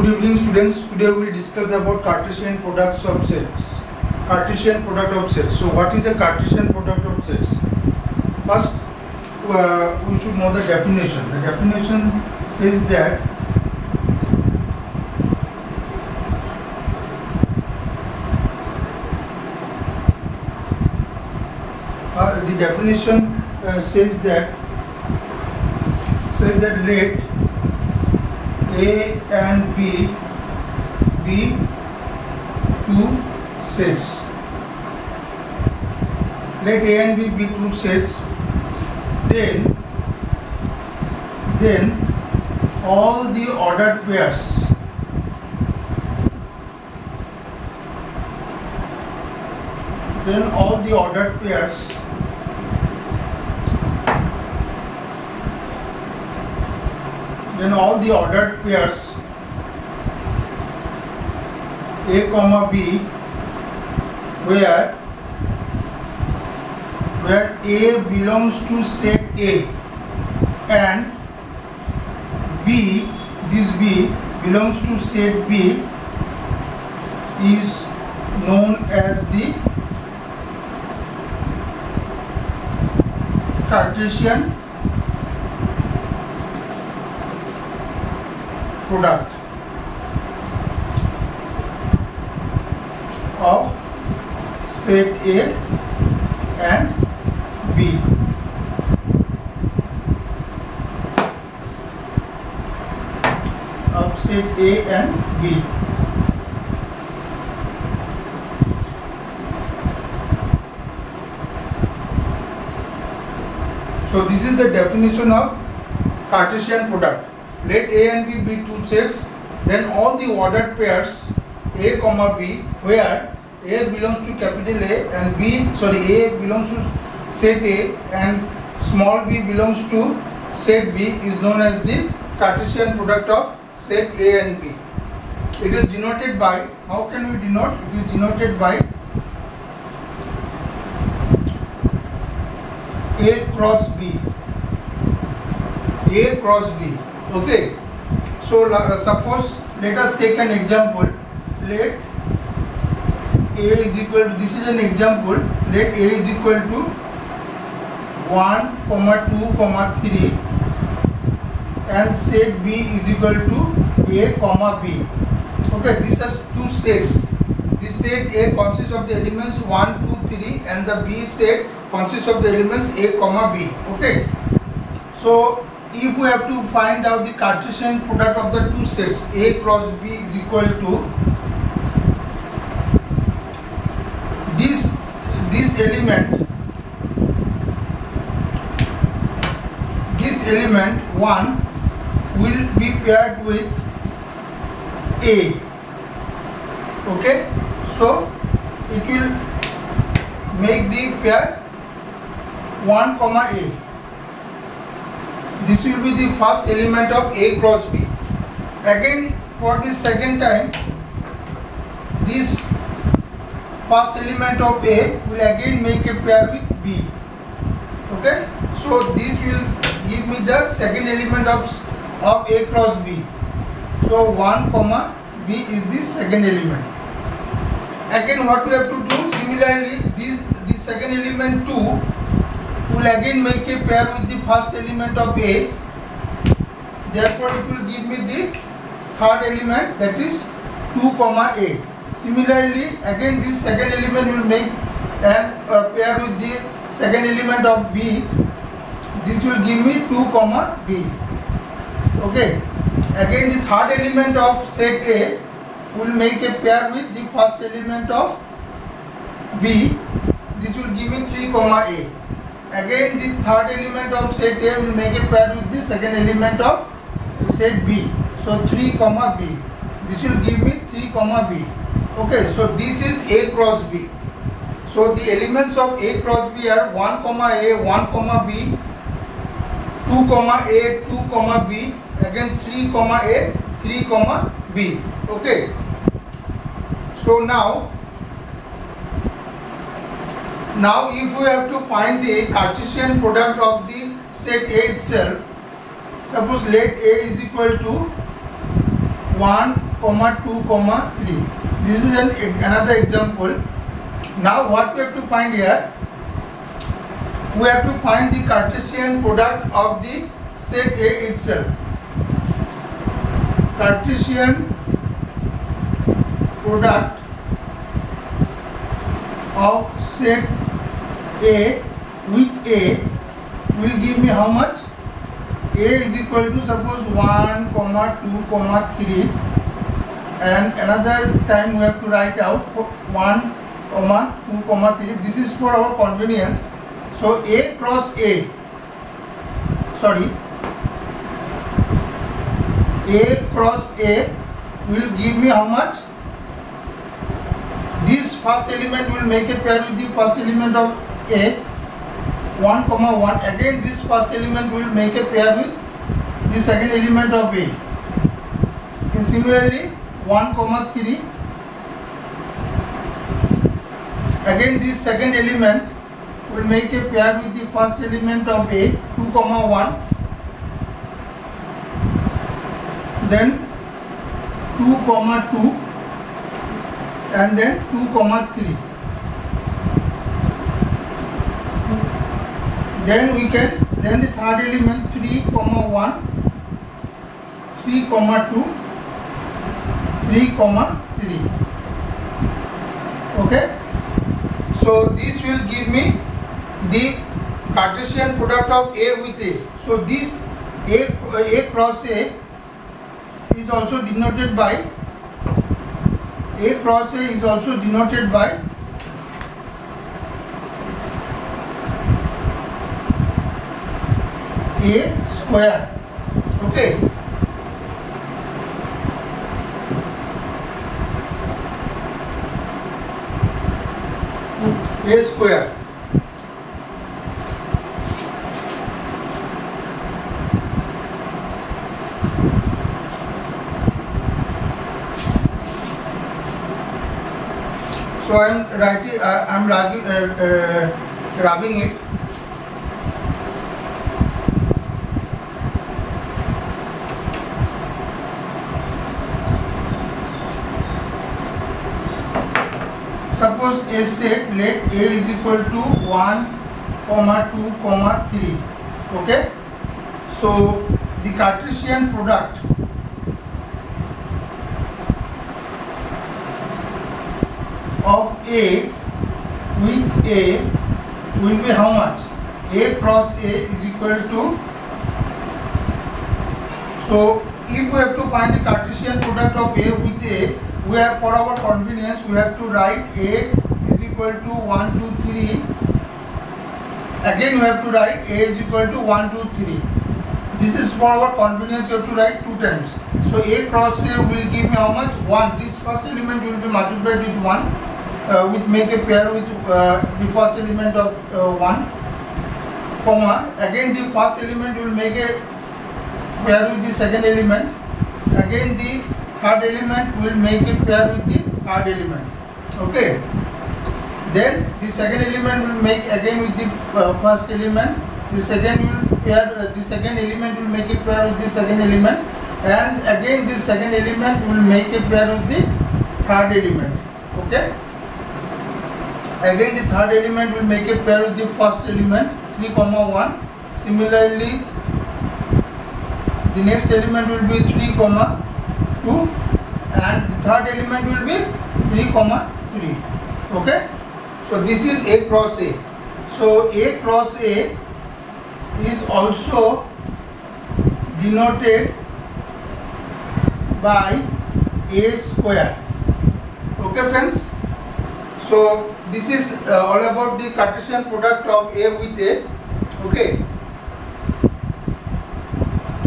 Good evening students. Today we will discuss about Cartesian products of sets. Cartesian product of sets. So what is a Cartesian product of sets? First we should know the definition. The definition says that says that let A and B be two sets. Let A and B be two sets. Then all the ordered pairs A comma B where A belongs to set A and this B belongs to set B is known as the Cartesian product of set A and B. Of set A and B. So this is the definition of Cartesian product. Let A and B be two sets, then all the ordered pairs A comma B where A belongs to capital A and A belongs to set A and small b belongs to set B is known as the Cartesian product of set A and B. It is denoted by, how can we denote? It is denoted by A cross B. A cross B. Okay. So suppose let us take an example. Let A is equal to, this is an example, let A is equal to 1, 2, 3 and set B is equal to A comma B. Okay, this has two sets. This set A consists of the elements 1, 2, 3 and the B set consists of the elements A comma B. Okay. So if we have to find out the Cartesian product of the two sets A cross B is equal to this element 1 will be paired with A. Okay, so it will make the pair 1 comma A. This will be the first element of A cross B. Again, for the second time, this first element of A will again make a pair with B. Okay, so this will give me the second element of A cross B. So 1 comma B is the second element. Again, what we have to do, similarly this second element 2 will again make a pair with the first element of A. Therefore it will give me the third element, that is 2 comma A. Similarly, again this second element will make a pair with the second element of B. This will give me 2 comma B. Okay. Again the third element of set A will make a pair with the first element of B. This will give me 3 comma A. Again the third element of set A will make a pair with the second element of set B. So 3 comma B. This will give me 3 comma B. Okay, so this is A cross B. So the elements of A cross B are 1 comma A, 1 comma B, 2 comma A, 2 comma B, again 3 comma A, 3 comma B. Okay. So now if we have to find the Cartesian product of the set A itself, suppose let A is equal to 1, comma 2 comma 3. This is another example. Now what we have to find here, we have to find the Cartesian product of the set A itself. Cartesian product of set A with A will give me how much? A is equal to suppose 1 comma 2 comma 3, and another time we have to write out 1 comma 2 comma 3. This is for our convenience. So A cross A, sorry, A cross A will give me how much? This first element will make a pair with the first element of A, 1 comma 1. Again this first element will make a pair with the second element of A. And similarly 1 comma 3. Again this second element will make a pair with the first element of A, 2 comma 1. Then 2 comma 2, and then 2 comma 3. Then the third element 3 comma 1, 3 comma 2, 3 comma 3. Okay, so this will give me the Cartesian product of A with A. So this A cross A is also denoted by A cross A is also denoted by A square. Okay, A square. So I am writing, rubbing it. Suppose A set, let A is equal to 1 comma 2 comma 3. Okay, so the Cartesian product of A with A will be how much? A cross A is equal to, so if we have to find the Cartesian product of A with A, we have, for our convenience, we have to write A is equal to 1 2 3. Again we have to write A is equal to 1 2 3. This is for our convenience, you have to write 2 times. So A cross A will give me how much? 1. This first element will be multiplied with 1, which make a pair with the first element of 1, comma, again the first element will make a pair with the second element, again the third element will make a pair with the third element. Okay, then the second element will make again with the first element, the second element will make a pair with the second element, and again this second element will make a pair with the third element. Okay, again the third element will make a pair with the first element, 3 comma 1. Similarly the next element will be 3 comma 2, and the third element will be 3 comma 3. Okay, so this is A cross A. So A cross A is also denoted by A square. Okay friends, so this is all about the Cartesian product of A with A. Okay,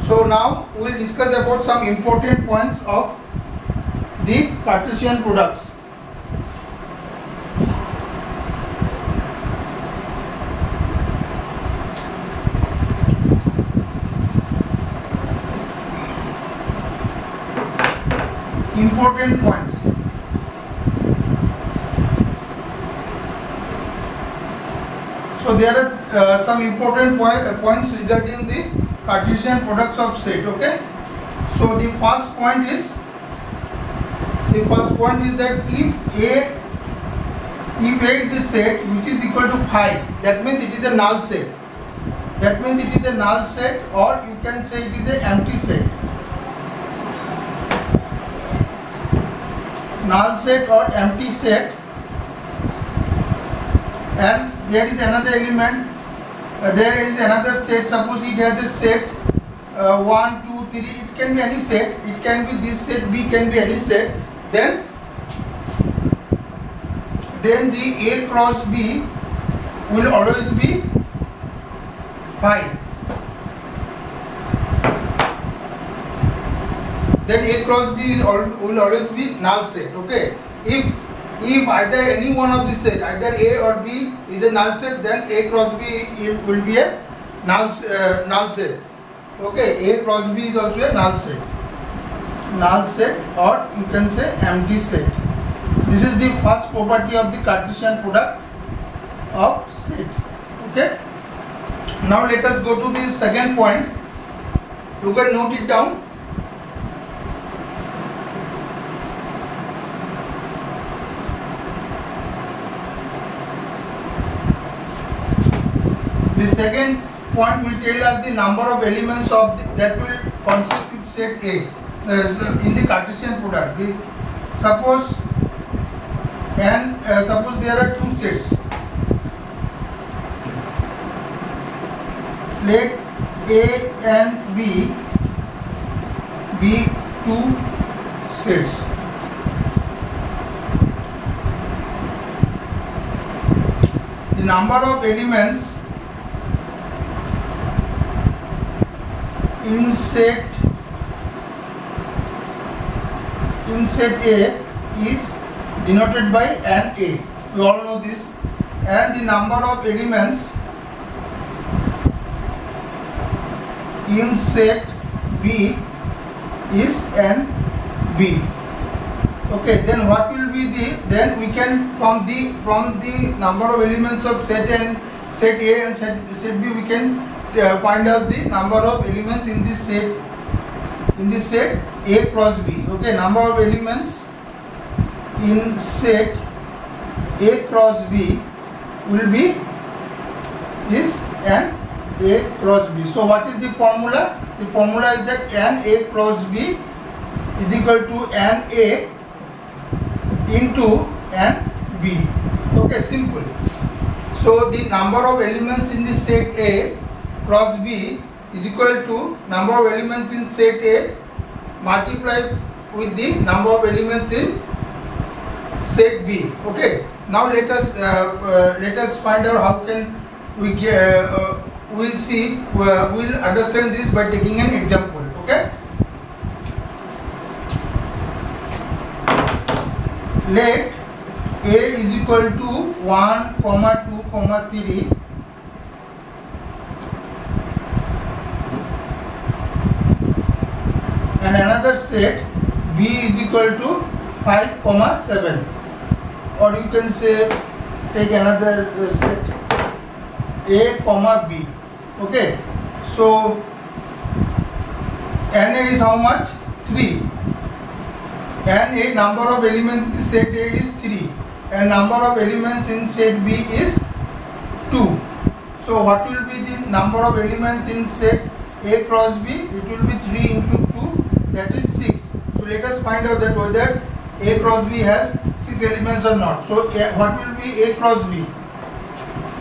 so now we will discuss about some important points of the Cartesian products. Important points. So there are some important points regarding the Cartesian products of set. Okay, so the first point is the first point is that if A is a set which is equal to 5, that means it is a null set. That means it is a null set, or you can say it is an empty set. Null set or empty set. And there is another element, there is another set. Suppose it has a set 1, 2, 3, it can be any set, it can be this set, B can be any set. Then the A cross B will always be 5. Then A cross B will always be null set. Okay. If either any one of these set, either A or B is a null set, then A cross B will be a null set. Okay, A cross B is also a null set. Null set, or you can say empty set. This is the first property of the Cartesian product of set. Okay. Now let us go to the second point. You can note it down. The second point will tell us the number of elements of that will constitute set A in the Cartesian product. Suppose there are two sets. Let A and B be two sets. The number of elements in set A is denoted by an A. We all know this. And the number of elements in set B is an B. Okay, then what will be then we can from the number of elements of set A and set B, we can find out the number of elements in this set A cross B. Okay, number of elements in set A cross B will be is an A cross B. So what is the formula? The formula is that an A cross B is equal to an A into an B. Okay, simple. So the number of elements in the set A cross B is equal to number of elements in set A multiplied with the number of elements in set B. Okay. Now let us find out how can we we'll see, we'll understand this by taking an example. Okay. Let A is equal to 1, 2, 3. And another set B is equal to 5, 7. Or you can say take another set A, B. Okay. So NA is how much? 3. NA, number of elements in set A is 3. And number of elements in set B is 2. So what will be the number of elements in set A cross B? It will be 3 into 2, that is 6. So let us find out that whether A cross B has 6 elements or not. So what will be A cross B?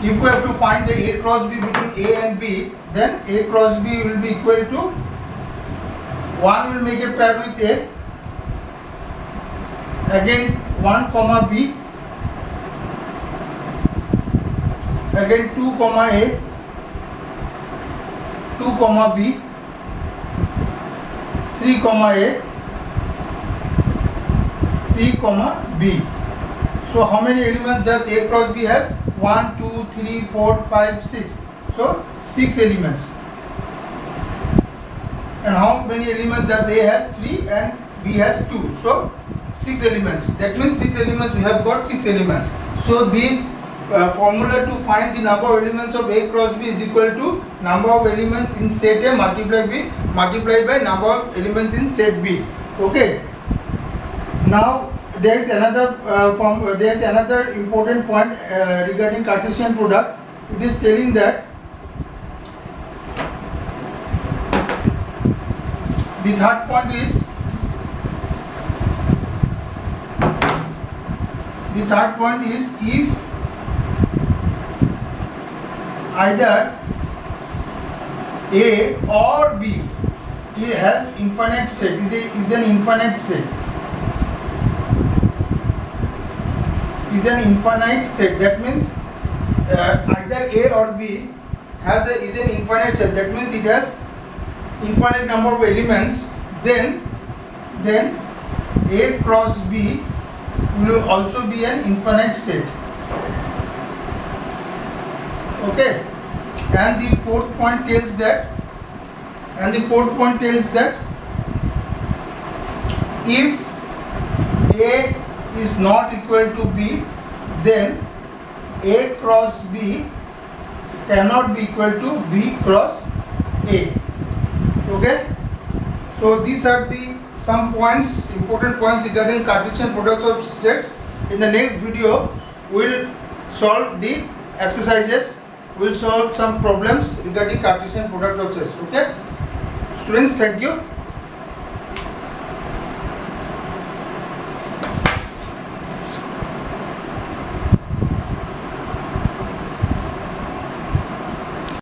If we have to find the A cross B between A and B, then A cross B will be equal to 1 will make a pair with A, again 1, B, again 2, A, 2, B, 3, A, 3, B. So how many elements does A cross B has? 1, 2, 3, 4, 5, 6. So 6 elements. And how many elements does A has? 3 and B has 2. So 6 elements. That means 6 elements, we have got 6 elements. So the formula to find the number of elements of A cross B is equal to number of elements in set A multiplied by number of elements in set B. Okay. Now there is another there is another important point regarding Cartesian product. It is telling that the third point is if either A or B has infinite set, is an infinite set, that means either A or B is an infinite set, that means it has infinite number of elements, then A cross B will also be an infinite set. Okay, and the fourth point tells that if A is not equal to B, then A cross B cannot be equal to B cross A. Okay, so these are the some points, important points regarding Cartesian products of sets. In the next video, we'll solve the exercises, we'll solve some problems regarding Cartesian product of sets. Okay, students, thank you.